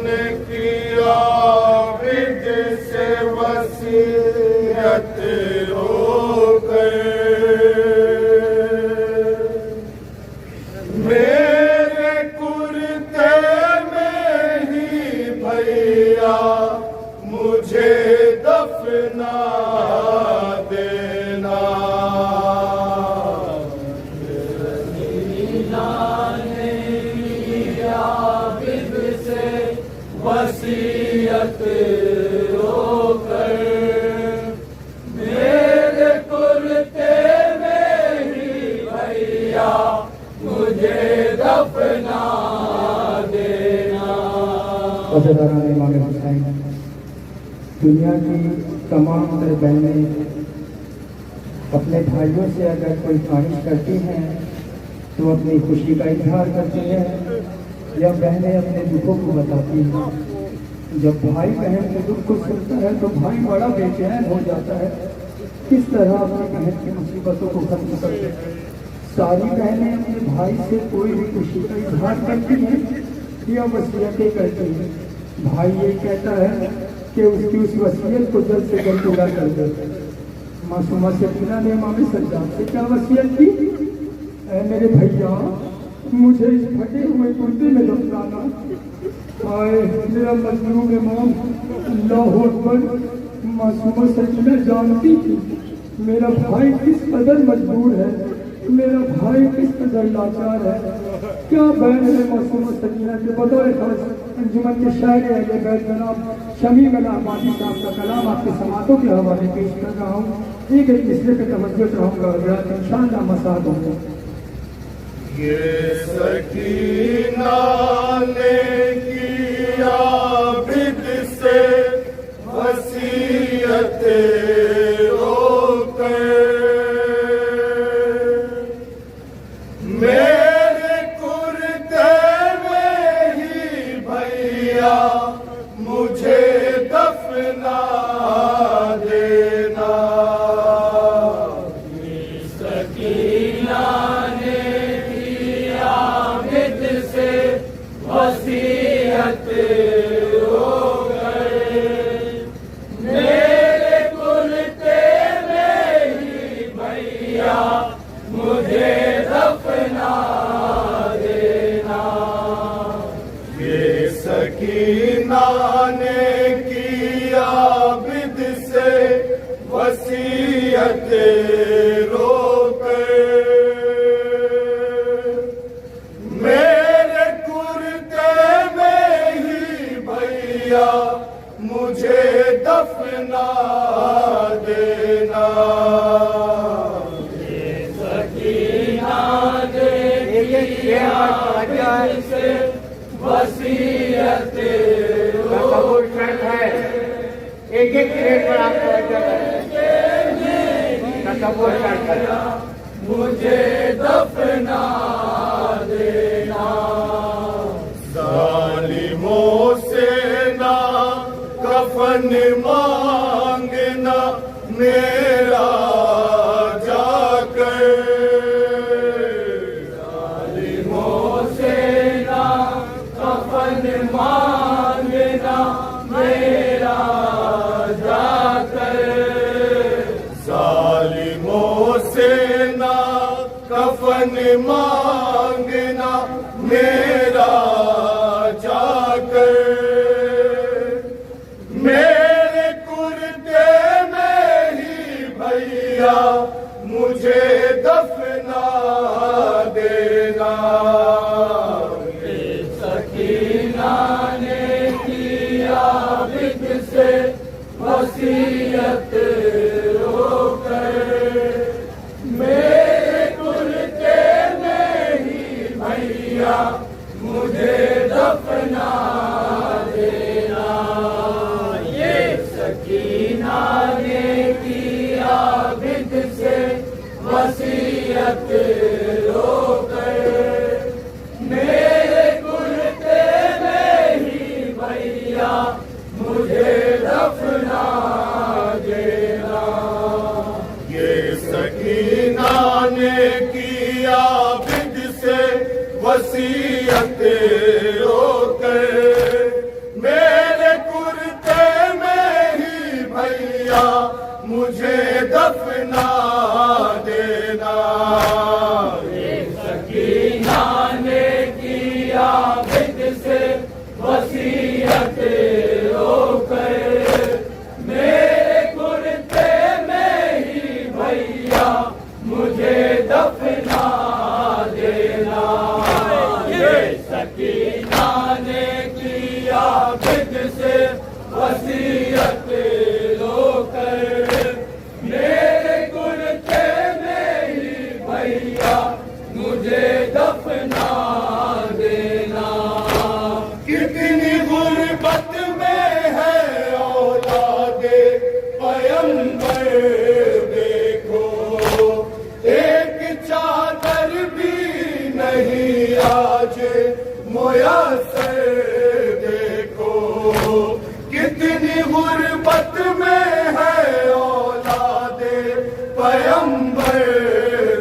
ने किया विद से वसीयत रोकर, मेरे कुर्ते में ही भैया मुझे दफना देना। वसीयत रोकर, मेरे कुर्ते में ही भैया मुझे दफना देना। इमाम हुसैन, दुनिया की तमाम तर बहनें अपने भाइयों से अगर कोई ख्वाहिश करती हैं तो अपनी खुशी का इजहार करती हैं या बहनें अपने दुखों को बताती हैं। जब भाई बहन के दुख को सुनता है तो भाई बड़ा बेचैन हो जाता है, किस तरह अपनी बहन की मुसीबतों को खत्म करते हैं। सारी बहनें अपने भाई से कोई भी खुशी का इजहार करती हैं या वसीयतें करती हैं। भाई ये कहता है कि उसकी उस वसीयत को जल्द से जल्द पूरा कर दे। मासूमा सकीना ने इमाम सज्जाद से क्या वसीयत की? ऐ मेरे भैया, मुझे इस फटे हुए कुर्ते में दफनाना। आए मेरा मजलूम इमाम, अल्लाहु अकबर। मासूमा सकीना जानती थी मेरा भाई किस कदर मजबूर है, मेरा भाई किस कदर लाचार है। क्या बहन है मासूमा सकीना के बतौर अंजुमन के शायर अहले बैत जनाब शमी अहमदी साहब का कलाम आपके समातों के हवाले पेश कर रहा हूँ। एक एक मिसरे पे तवज्जो चाहूँगा, इंशाअल्लाह मसा दूँगा। ये सकीना ने किया विद से वसीयत रोकर, मेरे कुर्ते में ही भैया मुझे दफना देना। ये सकीना ने वसीयत रोकर, मेरे कुर्ते में ही भैया मुझे दफना देना। ये सकीना ने किया विद से वसीयत रोकर, मुझे दफना देना। ये सकीना ने किया से वसीयत रोकर, एक एक ग्रेड पर आप मुझे दफना देना। जालिमों से ना कफन मांगना मेरा जाकर, जालिमों से ना कफन मांगना मेरा जाकर, जालिमों से ना कफन मांगना मेरा जाकर, मेरे कुर्ते में ही भैया मुझे दफना देना। ये सकीना ने किया विद से वसीयत रोकर, मेरे कुर्ते में ही भैया मुझे दफना देना। ये सकीना ने किया विद से वसीयत रोकर, मेरे कुर्ते में ही भैया मुझे दफना देना। ये सकीना ने किया विद से वसीयत रोकर मेरे कुर्ते में ही भैया मुझे दफना देना। सकीना ने किया बिद से वसीयत रोकर मेरे कुर्ते में ही भैया मुझे दफना देना। ये सकीना ने किया बिद से वसीयत रोकर मेरे कुर्ते में ही भैया मुझे दफना देना। कितनी गुर्बत में है औलादे पैगंबर देखो, एक चादर भी नहीं आज मुयस्सर देखो। कितनी गुर्बत में है औलादे पैगंबर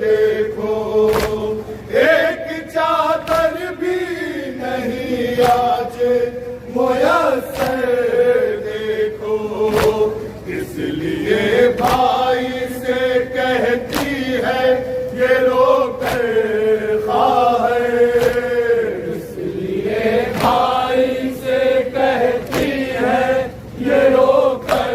देखो, एक चादर भी नहीं आज मुयस्सर देखो। इसलिए भाई से कहती है ये रोकर ख़्वाहिर, इसलिए भाई से कहती है ये रोकर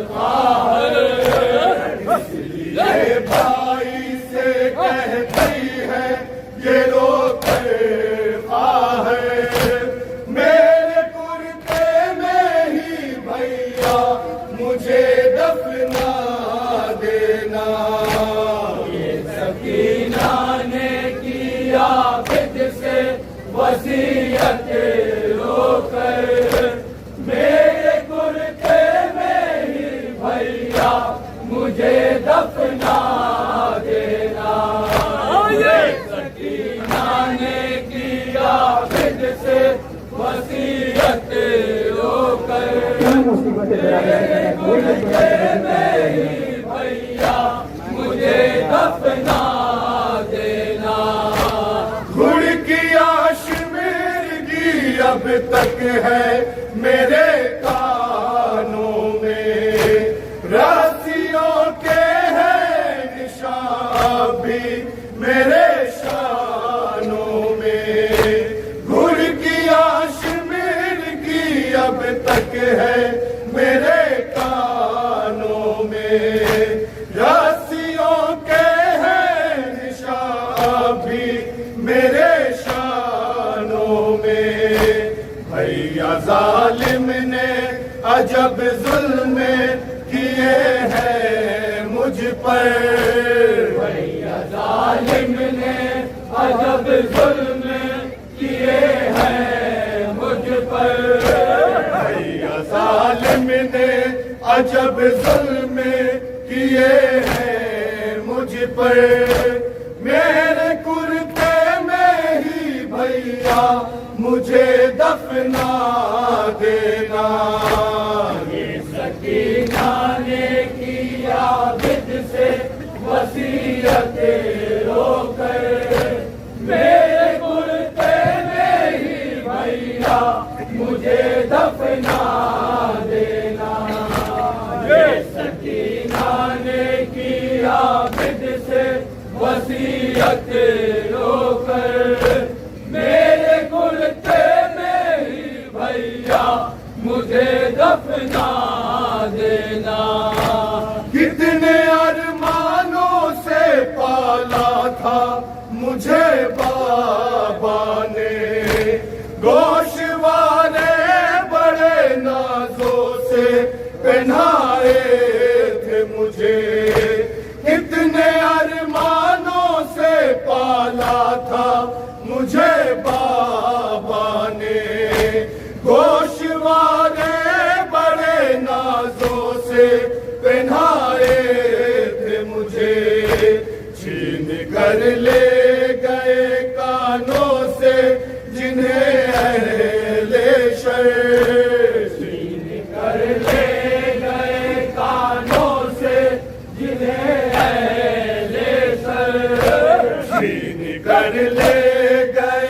ख़्वाहिर, इसलिए भाई से कहती है ये रोकर ख़्वाहिर। मेरे कुर्ते में ही भैया मुझे दफना देना। ये सकीना ने किया बिद से वसीयत रोकर मेरे कुर्ते में ही भैया मुझे दफना देना। ये सकीना ने किया बिद से वसीयत रोकर मेरे कुर्ते में ही भैया मुझे दफना देना। गुड़ की आश मेरी अब तक है मेरे कानों में, रासियों के हैं निशान भी मेरे शानों में। गुड़ की आश मेरी अब तक है मेरे कानों में, रासियों के हैं निशान भी मेरे शानों में। भैया जालिम ने अजब जुल्म किए हैं मुझ पर, भैया जालिम ने अजब जुल्म किए हैं मुझ पर। भैया जालिम ने अजब जुल्म किए हैं मुझ पर। मेरे कुर्ते में ही भैया मुझे दफना देना। ये सकीना ने किया बिद से वसीयत रोकर मेरे कुर्ते में ही भैया मुझे दफना देना। ये सकीना ने किया बिद से वसीयत रोकर मेरे कुर्ते में ही भैया मुझे दफना देना। कितने अरमानों से पाला था मुझे बाबा ने, गोशवारे बड़े नाजों से पहनाए थे मुझे। कितने अरमानों से पाला था मुझे बाबा ने, गोशवारे बड़े नाजों से पहनाए थे मुझे। छीन कर ले गए कानों से जिन्हें अहले शर, छीन कर ले गए कानों से जिन्हें अहले सर, छीन कर ले गए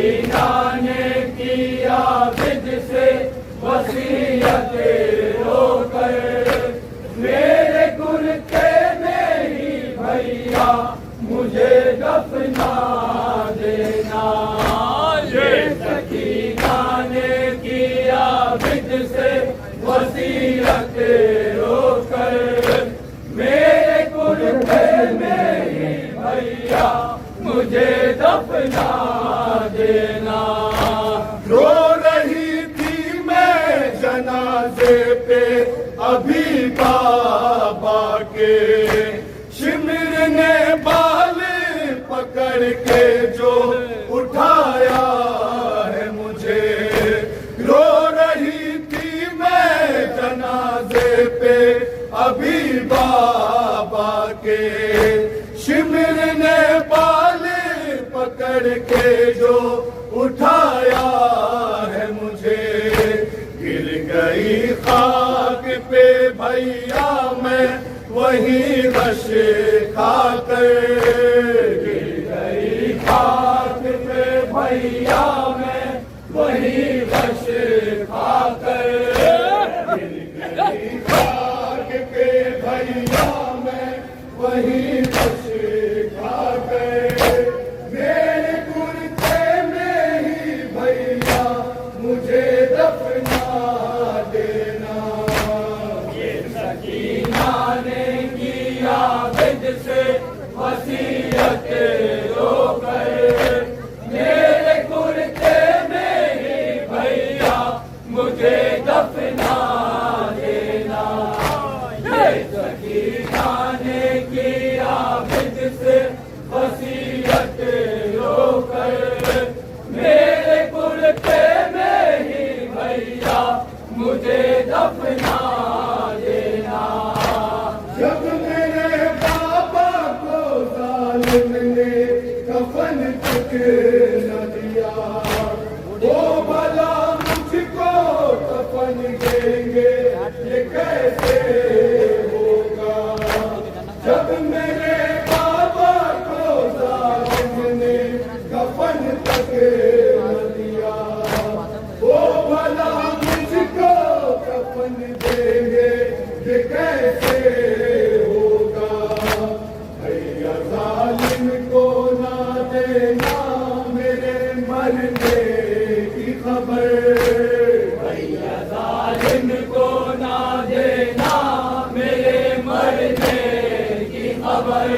सकीना ने किया विद से वसीयत रोकर, मेरे कुर्ते में ही भैया मुझे दफना देना। ये सकीना ने किया विद से वसीयत रोकर, मेरे कुर्ते में ही भैया मुझे दफना देना। रो रही थी मैं जनाजे पे अभी बाबा के, शिमर ने बाल पकड़ के जो उठाया है मुझे। रो रही थी मैं जनाजे पे अभी बाबा के, शिमर ने बाल पकड़ के जो उठाया है मुझे। गिर गई खाक पे भैया मैं वहीं रश खाकर, गिर गई खाक पे भैया मैं वहीं रश खाकर, गिर गई खाक पे भैया मैं वहीं रश खाकर। मेरे कुर्ते में ही भैया मुझे दफना देना। ये सकीना ने किया विद से वसीयत रोकर, मेरे कुर्ते में ही भैया मुझे दफना देना। ये सकीना ने किया विद से वसीयत रोकर, मेरे कुर्ते में ही भैया मुझे दफना देना। जब मेरे बाबा को जालिम ने कफन तक न दिया, वो भला मुझको कफन देंगे ये कैसे होगा। जब मेरे बाबा को जालिम ने कफन तक न दिया, वो भला मुझको कफन देंगे ये कैसे होगा। भैया जालिम को ना देना मेरे मरने की खबर, भैया जालिम को ना देना मेरे मरने की खबर,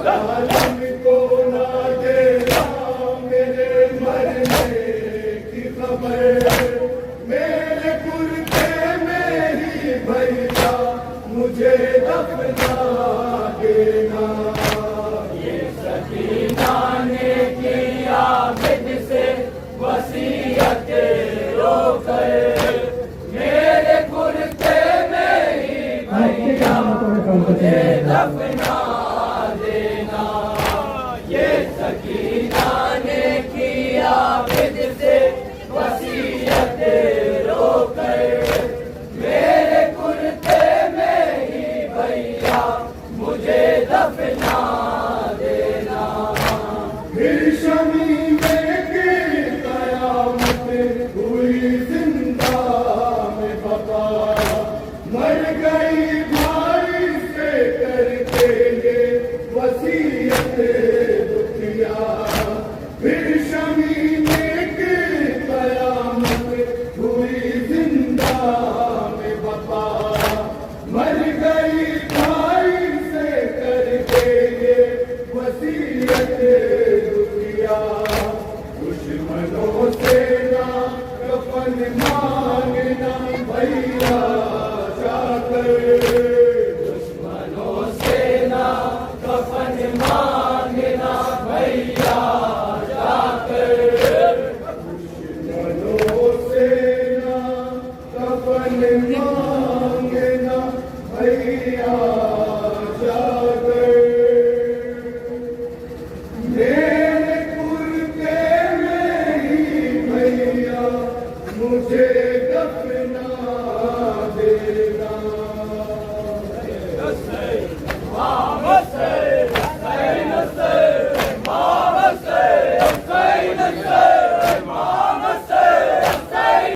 जालिम को ना देना मेरे मरने की खबर। मेरे कुर्ते में ही भैया मुझे दफना देना। ये सकीना ने किया विद से वसीयत रोकर, मेरे कुर्ते में ही भैया मुझे दफना देना। ये सकीना ने किया विद से वसीयत रोकर, मेरे कुर्ते में ही भैया मुझे दफना देना। फिर शमी में गिर कयामत हुई जिंदा में बका, मर गई भाई से करके ये वसीयत दुखिया। फिर शमी में गिर कयामत हुई जिंदा में बका, मर गई भाई से करके ये वसीयत दुखिया। दुश्मनों से ना कफन मांगना भैया जाकर, दुश्मनों से ना कफन मांगना भैया जाकर, दुश्मनों से ना कफन मांगना भैया जाकर। मेरे कुर्ते में ही भैया मुझे दफना देना।